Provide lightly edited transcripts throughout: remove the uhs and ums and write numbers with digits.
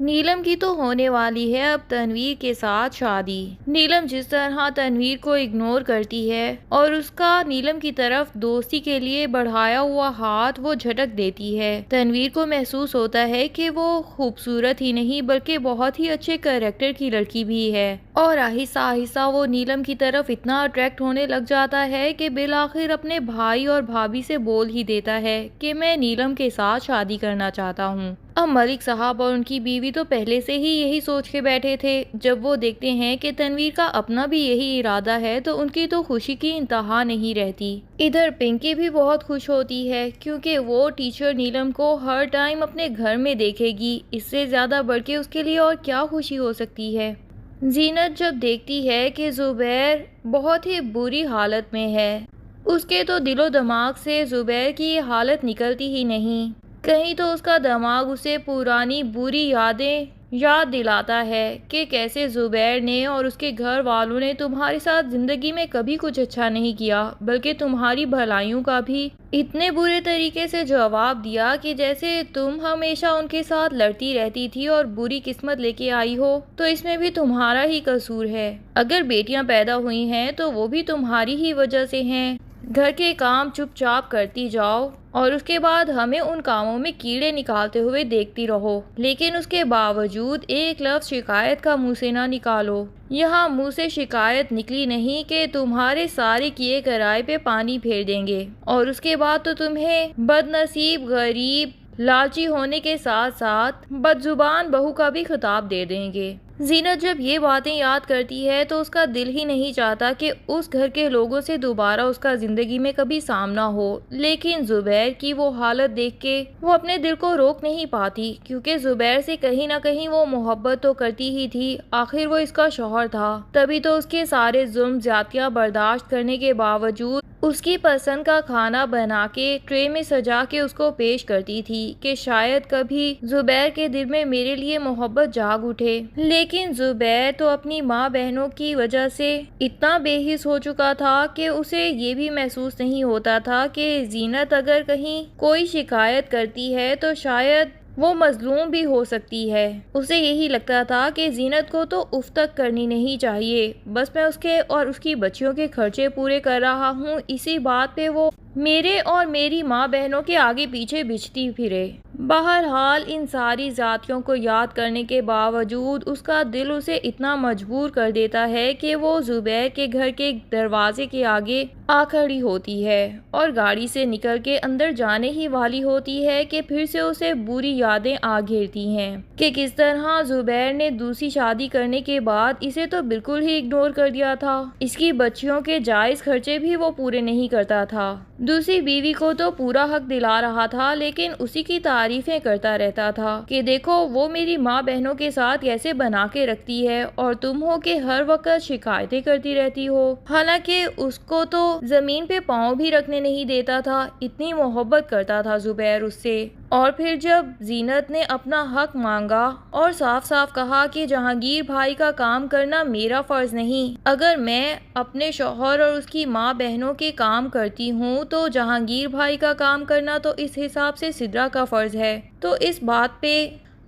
नीलम की तो होने वाली है अब तनवीर के साथ शादी। नीलम जिस तरह तनवीर को इग्नोर करती है और उसका नीलम की तरफ दोस्ती के लिए बढ़ाया हुआ हाथ वो झटक देती है। तनवीर को महसूस होता है कि वो खूबसूरत ही नहीं बल्कि बहुत ही अच्छे कैरेक्टर की लड़की भी है और आहिस्ता आहिस्ता वो नीलम की तरफ इतना अट्रैक्ट होने लग जाता है कि बिल आखिर अपने भाई और भाभी से बोल ही देता है कि मैं नीलम के साथ शादी करना चाहता हूँ। अब मलिक साहब और उनकी बीवी तो पहले से ही यही सोच के बैठे थे। जब वो देखते हैं कि तनवीर का अपना भी यही इरादा है तो उनकी तो खुशी की इंतहा नहीं रहती। इधर पिंकी भी बहुत खुश होती है क्योंकि वो टीचर नीलम को हर टाइम अपने घर में देखेगी। इससे ज्यादा बढ़ के उसके लिए और क्या खुशी हो सकती है। जीनत जब देखती है कि जुबैर बहुत ही बुरी हालत में है, उसके तो दिलो दिमाग से जुबैर की ये हालत निकलती ही नहीं। कहीं तो उसका दिमाग उसे पुरानी बुरी यादें याद दिलाता है कि कैसे जुबैर ने और उसके घर वालों ने तुम्हारे साथ जिंदगी में कभी कुछ अच्छा नहीं किया बल्कि तुम्हारी भलाइयों का भी इतने बुरे तरीके से जवाब दिया कि जैसे तुम हमेशा उनके साथ लड़ती रहती थी और बुरी किस्मत लेके आई हो तो इसमें भी तुम्हारा ही कसूर है। अगर बेटियां पैदा हुई हैं तो वो भी तुम्हारी ही वजह से हैं। घर के काम चुपचाप करती जाओ और उसके बाद हमें उन कामों में कीड़े निकालते हुए देखती रहो, लेकिन उसके बावजूद एक लफ्ज़ शिकायत का मुंह से ना निकालो। यहाँ मुंह से शिकायत निकली नहीं कि तुम्हारे सारे किए कराए पे पानी फेर देंगे और उसके बाद तो तुम्हें बदनसीब, गरीब, लालची होने के साथ साथ बदजुबान बहू का भी खिताब दे देंगे। जीनत जब ये बातें याद करती है तो उसका दिल ही नहीं चाहता कि उस घर के लोगों से दोबारा उसका जिंदगी में कभी सामना हो, लेकिन जुबैर की वो हालत देख के वो अपने दिल को रोक नहीं पाती क्योंकि जुबैर से कहीं ना कहीं वो मोहब्बत तो करती ही थी। आखिर वो इसका शौहर था, तभी तो उसके सारे जुल्म ज्यादतियां बर्दाश्त करने के बावजूद उसकी पसंद का खाना बना के ट्रे में सजा के उसको पेश करती थी कि शायद कभी जुबैर के दिल में मेरे लिए मोहब्बत जाग उठे। लेकिन जुबैर तो अपनी माँ बहनों की वजह से इतना बेहिस हो चुका था कि उसे ये भी महसूस नहीं होता था कि जीनत अगर कहीं कोई शिकायत करती है तो शायद वो मजलूम भी हो सकती है। उसे यही लगता था कि जीनत को तो उफ तक करनी नहीं चाहिए, बस मैं उसके और उसकी बच्चियों के खर्चे पूरे कर रहा हूँ। इसी बात पे वो मेरे और मेरी माँ बहनों के आगे पीछे बिछती फिरे। बहरहाल इन सारी जातियों को याद करने के बावजूद उसका दिल उसे इतना मजबूर कर देता है कि वो जुबैर के घर के दरवाजे के आगे आ खड़ी होती है और गाड़ी से निकल के अंदर जाने ही वाली होती है कि फिर से उसे बुरी यादें आ घेरती हैं कि किस तरह जुबैर ने दूसरी शादी करने के बाद इसे तो बिल्कुल ही इग्नोर कर दिया था। इसकी बच्चियों के जायज खर्चे भी वो पूरे नहीं करता था। दूसरी बीवी को तो पूरा हक दिला रहा था लेकिन उसी की तारीफें करता रहता था कि देखो वो मेरी माँ बहनों के साथ कैसे बना के रखती है और तुम हो कि हर वक्त शिकायतें करती रहती हो। हालांकि उसको तो जमीन पे पाँव भी रखने नहीं देता था, इतनी मोहब्बत करता था जुबैर उससे। और फिर जब जीनत ने अपना हक मांगा और साफ साफ कहा कि जहांगीर भाई का काम करना मेरा फर्ज नहीं, अगर मैं अपने शौहर और उसकी माँ बहनों के काम करती हूँ तो जहांगीर भाई का काम करना तो इस हिसाब से सिद्रा का फर्ज है। तो इस बात पे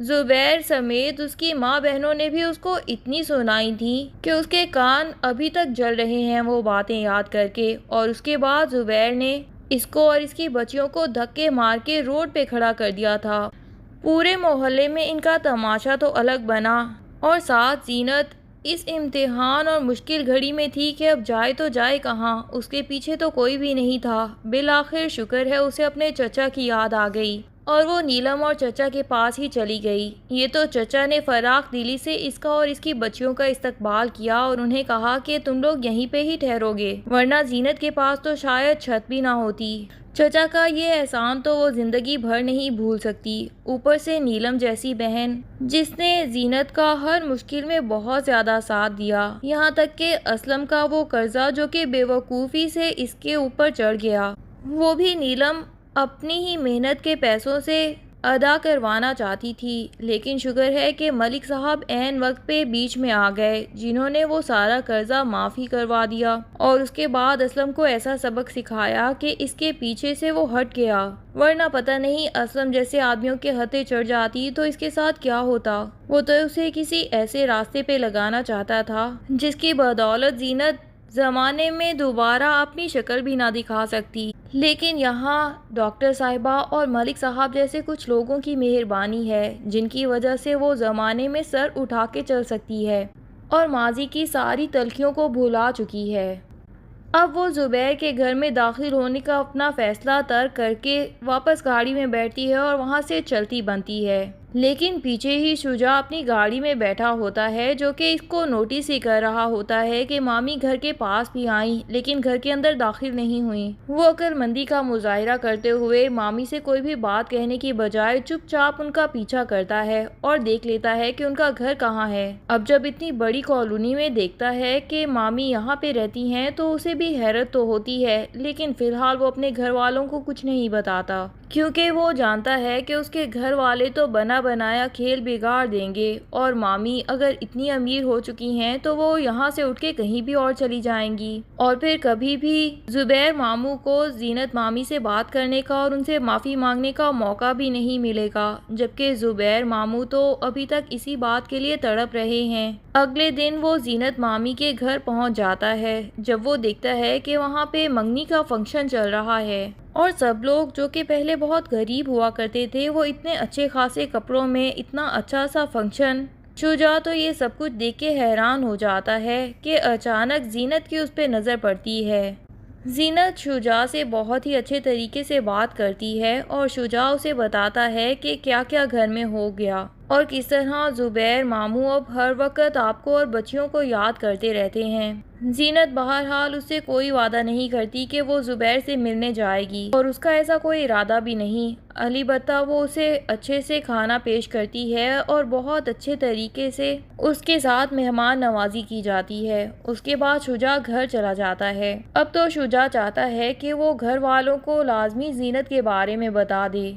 जुबैर समेत उसकी माँ बहनों ने भी उसको इतनी सुनाई थी कि उसके कान अभी तक जल रहे हैं वो बातें याद करके। और उसके बाद जुबैर ने इसको और इसकी बच्चियों को धक्के मार के रोड पे खड़ा कर दिया था। पूरे मोहल्ले में इनका तमाशा तो अलग बना और साथ जीनत इस इम्तिहान और मुश्किल घड़ी में थी कि अब जाए तो जाए कहाँ। उसके पीछे तो कोई भी नहीं था। बिल आखिर शुक्र है उसे अपने चचा की याद आ गई और वो नीलम और चचा के पास ही चली गई। ये तो चचा ने फराख दिली से इसका और इसकी बच्चियों का इस्तकबाल किया और उन्हें कहा कि तुम लोग यहीं पे ही ठहरोगे, वरना जीनत के पास तो शायद छत भी ना होती। चचा का ये एहसान तो वो जिंदगी भर नहीं भूल सकती। ऊपर से नीलम जैसी बहन जिसने जीनत का हर मुश्किल में बहुत ज्यादा साथ दिया, यहाँ तक कि असलम का वो कर्जा जो कि बेवकूफ़ी से इसके ऊपर चढ़ गया वो भी नीलम अपनी ही मेहनत के पैसों से अदा करवाना चाहती थी, लेकिन शुक्र है कि मलिक साहब ऐन वक्त पे बीच में आ गए, जिन्होंने वो सारा कर्जा माफ़ी करवा दिया और उसके बाद असलम को ऐसा सबक सिखाया कि इसके पीछे से वो हट गया, वरना पता नहीं असलम जैसे आदमियों के हथे चढ़ जाती तो इसके साथ क्या होता। वो तो उसे किसी ऐसे रास्ते पे लगाना चाहता था जिसकी बदौलत जीनत ज़माने में दोबारा अपनी शक्ल भी ना दिखा सकती, लेकिन यहाँ डॉक्टर साहिबा और मलिक साहब जैसे कुछ लोगों की मेहरबानी है, जिनकी वजह से वो ज़माने में सर उठा के चल सकती है और माजी की सारी तलखियों को भुला चुकी है। अब वो ज़ुबैर के घर में दाखिल होने का अपना फ़ैसला तर्क करके वापस गाड़ी में बैठती है और वहाँ से चलती बनती है, लेकिन पीछे ही शुजा अपनी गाड़ी में बैठा होता है, जो कि इसको नोटिस ही कर रहा होता है कि मामी घर के पास भी आई लेकिन घर के अंदर दाखिल नहीं हुई। वो अक्लमंदी का मुजाहिरा करते हुए मामी से कोई भी बात कहने की बजाय चुपचाप उनका पीछा करता है और देख लेता है कि उनका घर कहाँ है। अब जब इतनी बड़ी कॉलोनी में देखता है कि मामी यहाँ पे रहती हैं तो उसे भी हैरत तो होती है, लेकिन फिलहाल वो अपने घर वालों को कुछ नहीं बताता, क्योंकि वो जानता है कि उसके घर वाले तो बना बनाया खेल बिगाड़ देंगे और मामी अगर इतनी अमीर हो चुकी हैं तो वो यहाँ से उठ के कहीं भी और चली जाएंगी और फिर कभी भी ज़ुबैर मामू को जीनत मामी से बात करने का और उनसे माफ़ी मांगने का मौका भी नहीं मिलेगा, जबकि ज़ुबैर मामू तो अभी तक इसी बात के लिए तड़प रहे हैं। अगले दिन वो जीनत मामी के घर पहुँच जाता है जब वो देखता है कि वहाँ पे मंगनी का फंक्शन चल रहा है और सब लोग जो कि पहले बहुत गरीब हुआ करते थे वो इतने अच्छे खासे कपड़ों में, इतना अच्छा सा फंक्शन। शुजा तो ये सब कुछ देख के हैरान हो जाता है कि अचानक जीनत की उस पर नज़र पड़ती है। जीनत शुजा से बहुत ही अच्छे तरीके से बात करती है और शुजा उसे बताता है कि क्या क्या घर में हो गया और किस तरह ज़ुबैर मामू अब हर वक्त आपको और बच्चियों को याद करते रहते हैं। जीनत बहरहाल उससे कोई वादा नहीं करती कि वो ज़ुबैर से मिलने जाएगी और उसका ऐसा कोई इरादा भी नहीं। अलबत्ता वो उसे अच्छे से खाना पेश करती है और बहुत अच्छे तरीके से उसके साथ मेहमान नवाजी की जाती है। उसके बाद शुजा घर चला जाता है। अब तो शुजा चाहता है कि वो घर वालों को लाजमी जीनत के बारे में बता दे।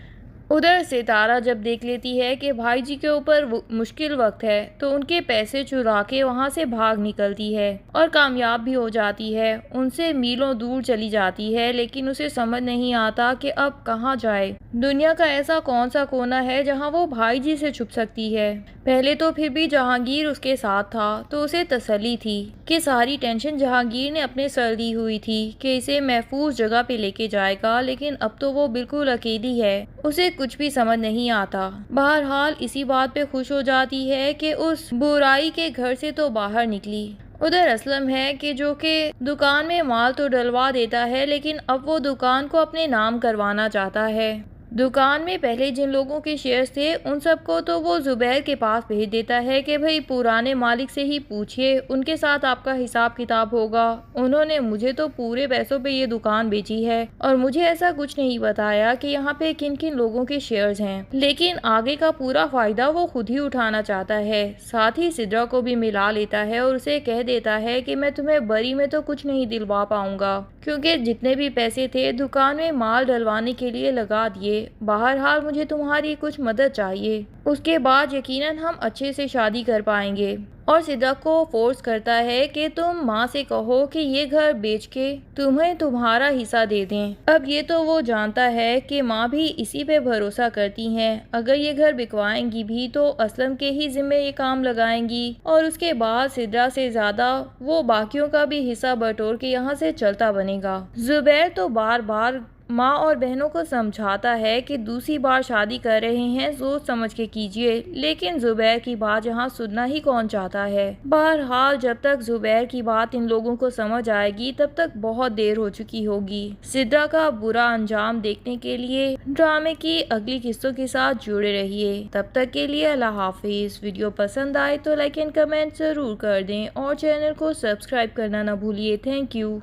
उधर सितारा जब देख लेती है कि भाई जी के ऊपर मुश्किल वक्त है तो उनके पैसे चुरा के वहाँ से भाग निकलती है और कामयाब भी हो जाती है। उनसे मीलों दूर चली जाती है, लेकिन उसे समझ नहीं आता कि अब कहाँ जाए। दुनिया का ऐसा कौन सा कोना है जहाँ वो भाई जी से छुप सकती है। पहले तो फिर भी जहांगीर उसके साथ था तो उसे तसल्ली थी कि सारी टेंशन जहांगीर ने अपने सर ली हुई थी कि इसे महफूज जगह पे लेके जाएगा, लेकिन अब तो वो बिल्कुल अकेली है, उसे कुछ भी समझ नहीं आता। बहरहाल इसी बात पे खुश हो जाती है कि उस बुराई के घर से तो बाहर निकली। उधर असलम है कि जो कि दुकान में माल तो डलवा देता है, लेकिन अब वो दुकान को अपने नाम करवाना चाहता है। दुकान में पहले जिन लोगों के शेयर्स थे उन सबको तो वो ज़ुबैर के पास भेज देता है कि भाई पुराने मालिक से ही पूछिए, उनके साथ आपका हिसाब किताब होगा। उन्होंने मुझे तो पूरे पैसों पे ये दुकान बेची है और मुझे ऐसा कुछ नहीं बताया कि यहाँ पे किन किन लोगों के शेयर्स हैं, लेकिन आगे का पूरा फ़ायदा वो खुद ही उठाना चाहता है। साथ ही सिद्रा को भी मिला लेता है और उसे कह देता है कि मैं तुम्हें बरी में तो कुछ नहीं दिलवा पाऊंगा, क्योंकि जितने भी पैसे थे दुकान में माल डलवाने के लिए लगा दिए। बहरहाल मुझे तुम्हारी कुछ मदद चाहिए, उसके बाद यकीनन हम अच्छे से शादी कर पाएंगे। और सिद्रा को फोर्स करता है कि तुम माँ से कहो कि ये घर बेच के तुम्हें तुम्हारा हिस्सा दे दें। अब ये तो वो जानता है कि माँ भी इसी पे भरोसा करती हैं। अगर ये घर बिकवाएंगी भी तो असलम के ही जिम्मे ये काम लगाएंगी और उसके बाद सिद्रा से ज्यादा वो बाकियों का भी हिस्सा बटोर के यहाँ से चलता बनेगा। ज़ुबैर तो बार बार माँ और बहनों को समझाता है कि दूसरी बार शादी कर रहे हैं, सोच समझ के कीजिए, लेकिन ज़ुबैर की बात यहाँ सुनना ही कौन चाहता है। बहरहाल जब तक ज़ुबैर की बात इन लोगों को समझ आएगी तब तक बहुत देर हो चुकी होगी। सिद्रा का बुरा अंजाम देखने के लिए ड्रामे की अगली किस्तों के साथ जुड़े रहिए। तब तक के लिए अल्लाह हाफिज। वीडियो पसंद आए तो लाइक एंड कमेंट जरूर कर दें और चैनल को सब्सक्राइब करना न भूलिए। Thank you.